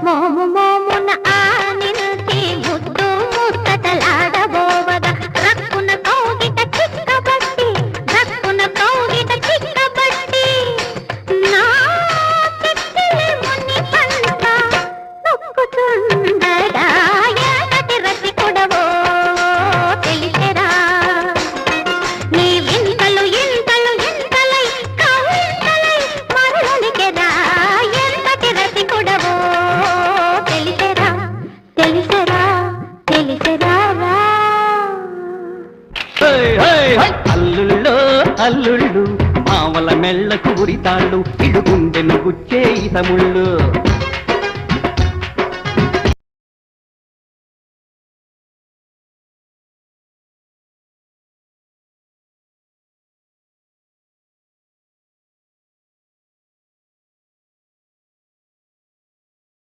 మోము మోమున ఆనిల్చి ముద్దు ముచ్చటలాడబోవగా రక్కున కౌగిట చిక్కబట్టి రక్కున కౌగిట చిక్కబట్టి నా చిక్కిలి ముని పంట నొక్కుతుండగా ఎంతటి రసికుడవో తెలిసెరా నీ వింతలు ఇంతలు ఇంతలై కవింతలై మరులనికెరా ఎంతటి రసికుడవో తెలిసెరా తెలిసెరా తెలిసెరా అల్లుళ్ళు అల్లుళ్ళు మామల మెళ్ళకు ఉరితాళ్ళు ఇడుగుండెను గుచ్చే ఇతముళ్ళు